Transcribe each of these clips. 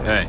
Hey.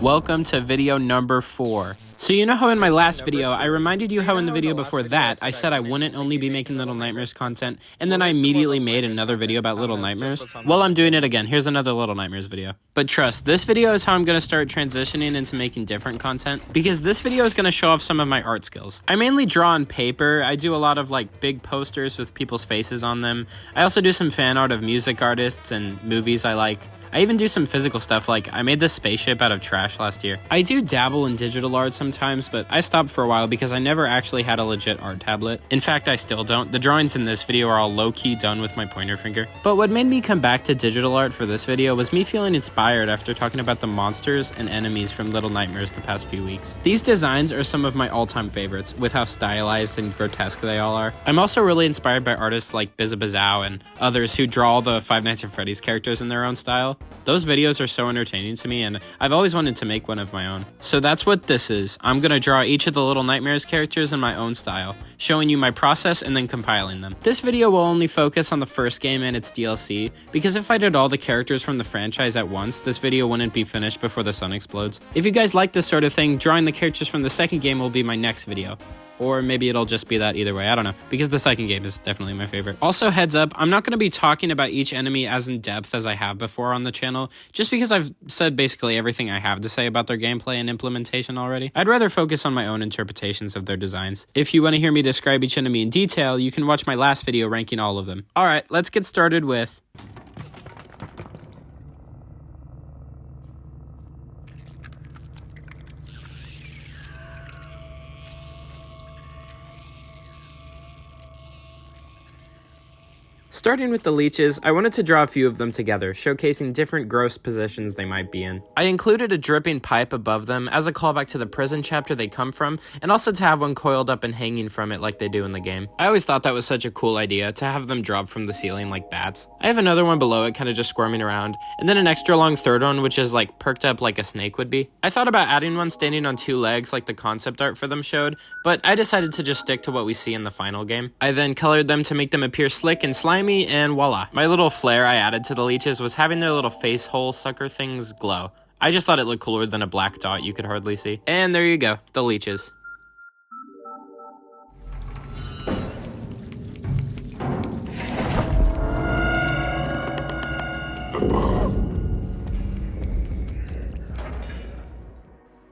Welcome to video number 4. So you know how in my last video, I reminded you how in the video before that, I said I wouldn't only be making Little Nightmares content, and then I immediately made another video about Little Nightmares? Well, I'm doing it again. Here's another Little Nightmares video. But trust, this video is how I'm going to start transitioning into making different content, because this video is going to show off some of my art skills. I mainly draw on paper. I do a lot of like big posters with people's faces on them. I also do some fan art of music artists and movies I like. I even do some physical stuff, like I made this spaceship out of trash last year. I do dabble in digital art sometimes, but I stopped for a while because I never actually had a legit art tablet. In fact, I still don't. The drawings in this video are all low-key done with my pointer finger. But what made me come back to digital art for this video was me feeling inspired after talking about the monsters and enemies from Little Nightmares the past few weeks. These designs are some of my all-time favorites, with how stylized and grotesque they all are. I'm also really inspired by artists like Bizabazow and others who draw all the Five Nights at Freddy's characters in their own style. Those videos are so entertaining to me, and I've always wanted to make one of my own. So that's what this is. I'm gonna draw each of the Little Nightmares characters in my own style, showing you my process and then compiling them. This video will only focus on the first game and its DLC, because if I did all the characters from the franchise at once, this video wouldn't be finished before the sun explodes. If you guys like this sort of thing, drawing the characters from the second game will be my next video. Or maybe it'll just be that either way, I don't know, because the second game is definitely my favorite. Also, heads up, I'm not going to be talking about each enemy as in depth as I have before on the channel, just because I've said basically everything I have to say about their gameplay and implementation already. I'd rather focus on my own interpretations of their designs. If you want to hear me describe each enemy in detail, you can watch my last video ranking all of them. Alright, let's get started with... Starting with the Leeches, I wanted to draw a few of them together, showcasing different gross positions they might be in. I included a dripping pipe above them as a callback to the prison chapter they come from, and also to have one coiled up and hanging from it like they do in the game. I always thought that was such a cool idea, to have them drop from the ceiling like bats. I have another one below it, kind of just squirming around, and then an extra long third one which is like perked up like a snake would be. I thought about adding one standing on 2 legs like the concept art for them showed, but I decided to just stick to what we see in the final game. I then colored them to make them appear slick and slimy, and voila. My little flair I added to the Leeches was having their little face hole sucker things glow. I just thought it looked cooler than a black dot you could hardly see. And there you go, the Leeches.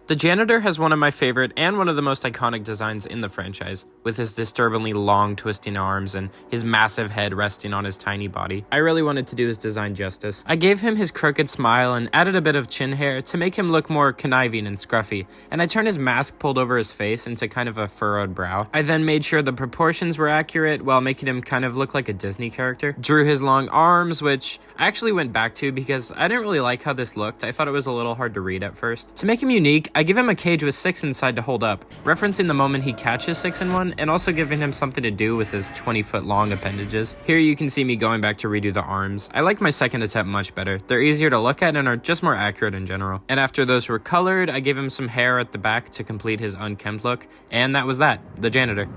The Janitor has one of my favorite and one of the most iconic designs in the franchise, with his disturbingly long twisting arms and his massive head resting on his tiny body. I really wanted to do his design justice. I gave him his crooked smile and added a bit of chin hair to make him look more conniving and scruffy, and I turned his mask pulled over his face into kind of a furrowed brow. I then made sure the proportions were accurate while making him kind of look like a Disney character. Drew his long arms, which I actually went back to because I didn't really like how this looked. I thought it was a little hard to read at first. To make him unique, I give him a cage with 6 inside to hold up, referencing the moment he catches 6 in one, and also giving him something to do with his 20-foot long appendages. Here you can see me going back to redo the arms. I like my second attempt much better. They're easier to look at and are just more accurate in general. And after those were colored, I gave him some hair at the back to complete his unkempt look, and that was that, the Janitor.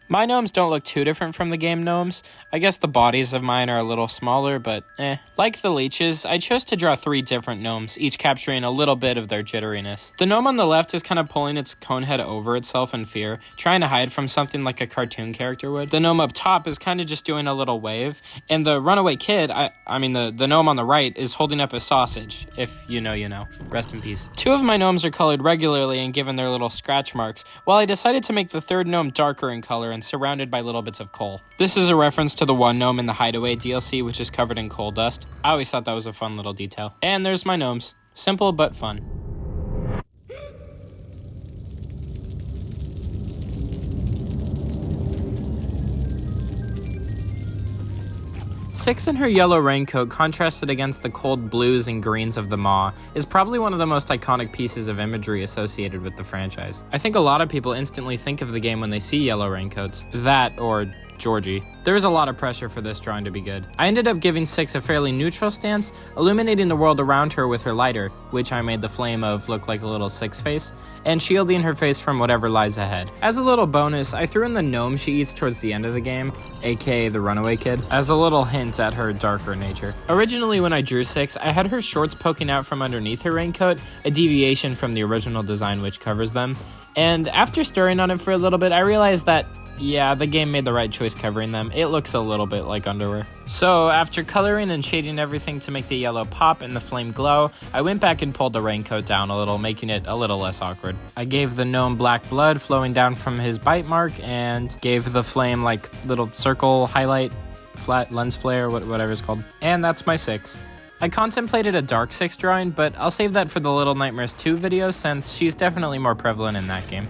My gnomes don't look too different from the game gnomes. I guess the bodies of mine are a little smaller, but eh. Like the Leeches, I chose to draw 3 different gnomes, each capturing a little bit of their jitteriness. The gnome on the left is kind of pulling its cone head over itself in fear, trying to hide from something like a cartoon character would. The gnome up top is kind of just doing a little wave, and the runaway kid, the gnome on the right, is holding up a sausage. If you know, you know. Rest in peace. 2 of my gnomes are colored regularly and given their little scratch marks, while I decided to make the third gnome darker in color and surrounded by little bits of coal. This is a reference to the one gnome in the Hideaway DLC, which is covered in coal dust. I always thought that was a fun little detail. And there's my gnomes. Simple but fun. 6 in her yellow raincoat, contrasted against the cold blues and greens of the Maw, is probably one of the most iconic pieces of imagery associated with the franchise. I think a lot of people instantly think of the game when they see yellow raincoats. That, or Georgie. There was a lot of pressure for this drawing to be good. I ended up giving 6 a fairly neutral stance, illuminating the world around her with her lighter, which I made the flame of look like a little 6 face, and shielding her face from whatever lies ahead. As a little bonus, I threw in the gnome she eats towards the end of the game, aka the runaway kid, as a little hint at her darker nature. Originally when I drew 6, I had her shorts poking out from underneath her raincoat, a deviation from the original design which covers them, and after stirring on it for a little bit, I realized that yeah, the game made the right choice covering them. It looks a little bit like underwear. So after coloring and shading everything to make the yellow pop and the flame glow, I went back and pulled the raincoat down a little, making it a little less awkward. I gave the gnome black blood flowing down from his bite mark and gave the flame like little circle highlight, flat lens flare, whatever it's called. And that's my 6. I contemplated a dark 6 drawing, but I'll save that for the Little Nightmares 2 video since she's definitely more prevalent in that game.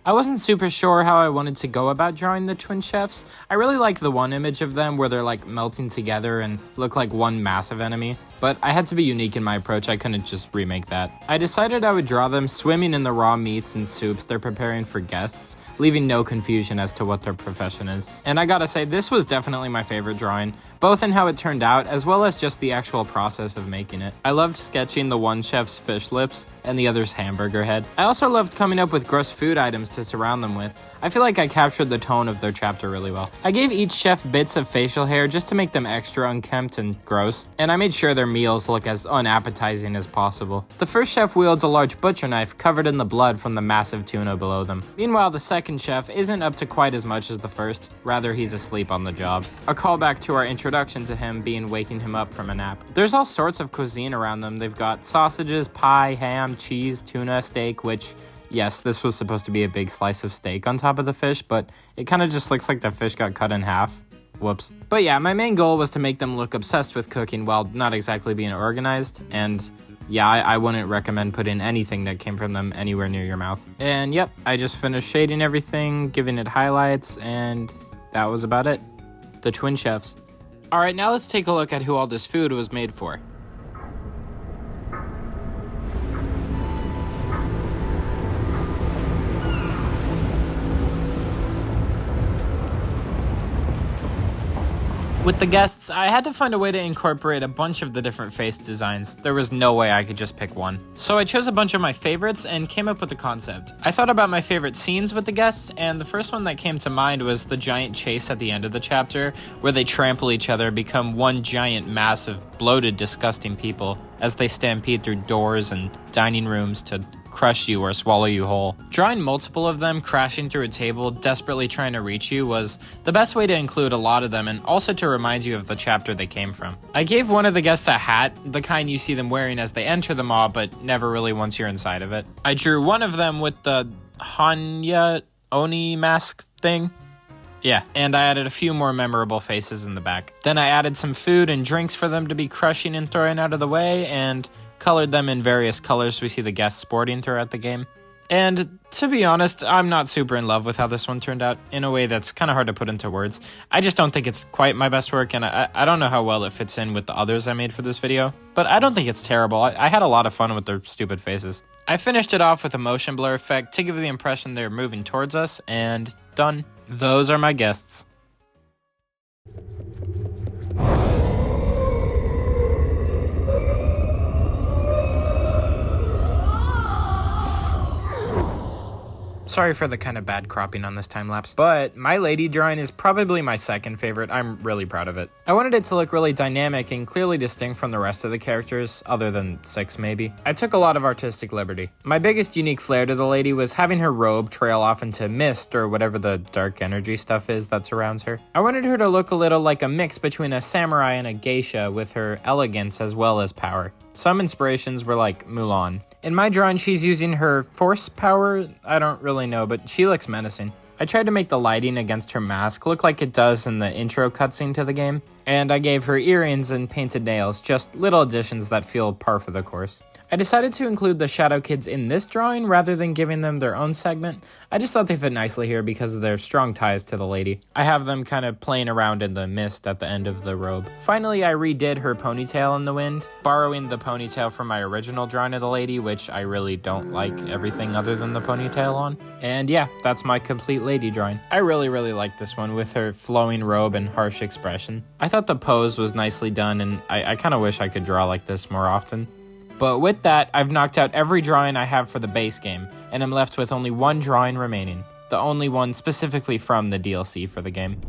I wasn't super sure how I wanted to go about drawing the twin chefs. I really like the one image of them where they're like melting together and look like one massive enemy, but I had to be unique in my approach. I couldn't just remake that. I decided I would draw them swimming in the raw meats and soups they're preparing for guests, leaving no confusion as to what their profession is. And I gotta say, this was definitely my favorite drawing, both in how it turned out as well as just the actual process of making it. I loved sketching the one chef's fish lips and the other's hamburger head. I also loved coming up with gross food items to surround them with. I feel like I captured the tone of their chapter really well. I gave each chef bits of facial hair just to make them extra unkempt and gross, and I made sure their meals look as unappetizing as possible. The first chef wields a large butcher knife covered in the blood from the massive tuna below them. Meanwhile, the second chef isn't up to quite as much as the first, rather he's asleep on the job. A callback to our introduction to him being waking him up from a nap. There's all sorts of cuisine around them. They've got sausages, pie, ham, cheese, tuna, steak, which, yes, this was supposed to be a big slice of steak on top of the fish, but it kind of just looks like the fish got cut in half. Whoops. But yeah, my main goal was to make them look obsessed with cooking while not exactly being organized, and yeah, I wouldn't recommend putting anything that came from them anywhere near your mouth. And yep, I just finished shading everything, giving it highlights, and that was about it. The twin chefs. Alright, now let's take a look at who all this food was made for. With the guests, I had to find a way to incorporate a bunch of the different face designs. There was no way I could just pick one. So I chose a bunch of my favorites and came up with a concept. I thought about my favorite scenes with the guests, and the first one that came to mind was the giant chase at the end of the chapter, where they trample each other and become one giant mass of bloated, disgusting people as they stampede through doors and dining rooms to crush you or swallow you whole. Drawing multiple of them crashing through a table, desperately trying to reach you, was the best way to include a lot of them and also to remind you of the chapter they came from. I gave one of the guests a hat, the kind you see them wearing as they enter the mall, but never really once you're inside of it. I drew one of them with the Hanya Oni mask thing. Yeah, and I added a few more memorable faces in the back. Then I added some food and drinks for them to be crushing and throwing out of the way, and colored them in various colors we see the guests sporting throughout the game. And to be honest, I'm not super in love with how this one turned out, in a way that's kind of hard to put into words. I just don't think it's quite my best work, and I don't know how well it fits in with the others I made for this video. But I don't think it's terrible. I had a lot of fun with their stupid faces. I finished it off with a motion blur effect to give the impression they're moving towards us, and done. Those are my guests. Sorry for the kind of bad cropping on this time lapse, but my lady drawing is probably my second favorite. I'm really proud of it. I wanted it to look really dynamic and clearly distinct from the rest of the characters, other than 6 maybe. I took a lot of artistic liberty. My biggest unique flair to the lady was having her robe trail off into mist or whatever the dark energy stuff is that surrounds her. I wanted her to look a little like a mix between a samurai and a geisha, with her elegance as well as power. Some inspirations were like Mulan. In my drawing, she's using her force power. I don't really know, but she looks menacing. I tried to make the lighting against her mask look like it does in the intro cutscene to the game, and I gave her earrings and painted nails, just little additions that feel par for the course. I decided to include the Shadow Kids in this drawing rather than giving them their own segment. I just thought they fit nicely here because of their strong ties to the lady. I have them kind of playing around in the mist at the end of the robe. Finally, I redid her ponytail in the wind, borrowing the ponytail from my original drawing of the lady, which I really don't like everything other than the ponytail on. And yeah, that's my complete lady drawing. I really like this one with her flowing robe and harsh expression. I thought the pose was nicely done, and I kind of wish I could draw like this more often. But with that, I've knocked out every drawing I have for the base game, and I'm left with only one drawing remaining, the only one specifically from the DLC for the game.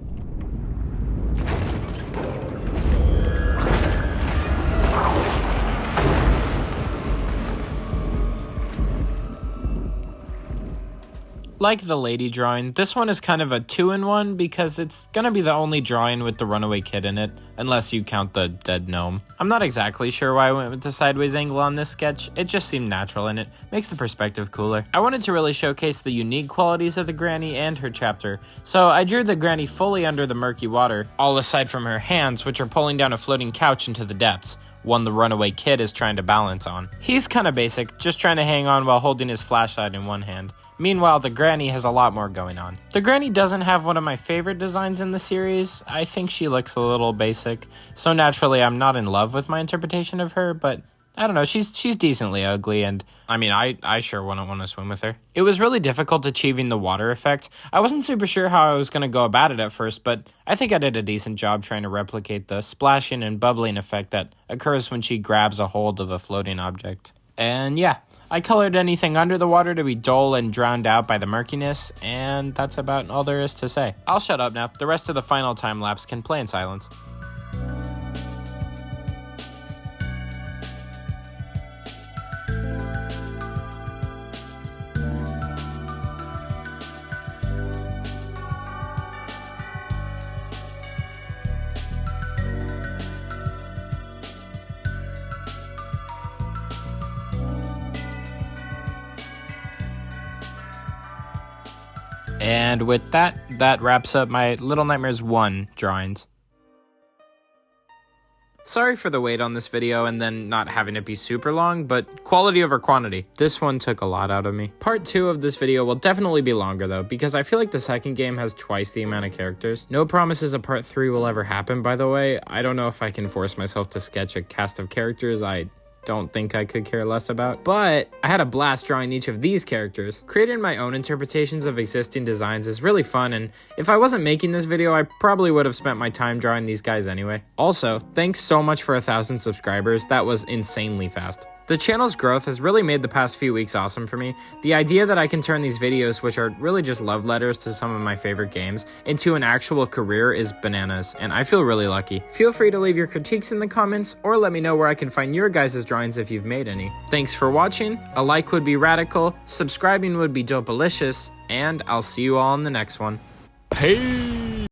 Like the lady drawing, this one is kind of a 2-in-1 because it's gonna be the only drawing with the runaway kid in it, unless you count the dead gnome. I'm not exactly sure why I went with the sideways angle on this sketch, it just seemed natural and it makes the perspective cooler. I wanted to really showcase the unique qualities of the granny and her chapter, so I drew the granny fully under the murky water, all aside from her hands, which are pulling down a floating couch into the depths, one the runaway kid is trying to balance on. He's kinda basic, just trying to hang on while holding his flashlight in one hand. Meanwhile, the granny has a lot more going on. The granny doesn't have one of my favorite designs in the series. I think she looks a little basic, so naturally I'm not in love with my interpretation of her, but I don't know, she's decently ugly, and I mean, I sure wouldn't want to swim with her. It was really difficult achieving the water effect. I wasn't super sure how I was going to go about it at first, but I think I did a decent job trying to replicate the splashing and bubbling effect that occurs when she grabs a hold of a floating object. And yeah, I colored anything under the water to be dull and drowned out by the murkiness, and that's about all there is to say. I'll shut up now. The rest of the final time lapse can play in silence. And with that wraps up my Little Nightmares 1 drawings. Sorry for the wait on this video and then not having it be super long, but quality over quantity. This one took a lot out of me. Part 2 of this video will definitely be longer though, because I feel like the second game has twice the amount of characters. No promises a part 3 will ever happen, by the way. I don't know if I can force myself to sketch a cast of characters I don't think I could care less about, but I had a blast drawing each of these characters. Creating my own interpretations of existing designs is really fun, and if I wasn't making this video, I probably would have spent my time drawing these guys anyway. Also, thanks so much for 1,000 subscribers, that was insanely fast. The channel's growth has really made the past few weeks awesome for me. The idea that I can turn these videos, which are really just love letters to some of my favorite games, into an actual career is bananas, and I feel really lucky. Feel free to leave your critiques in the comments, or let me know where I can find your guys' drawings if you've made any. Thanks for watching, a like would be radical, subscribing would be dopalicious, and I'll see you all in the next one. Peace!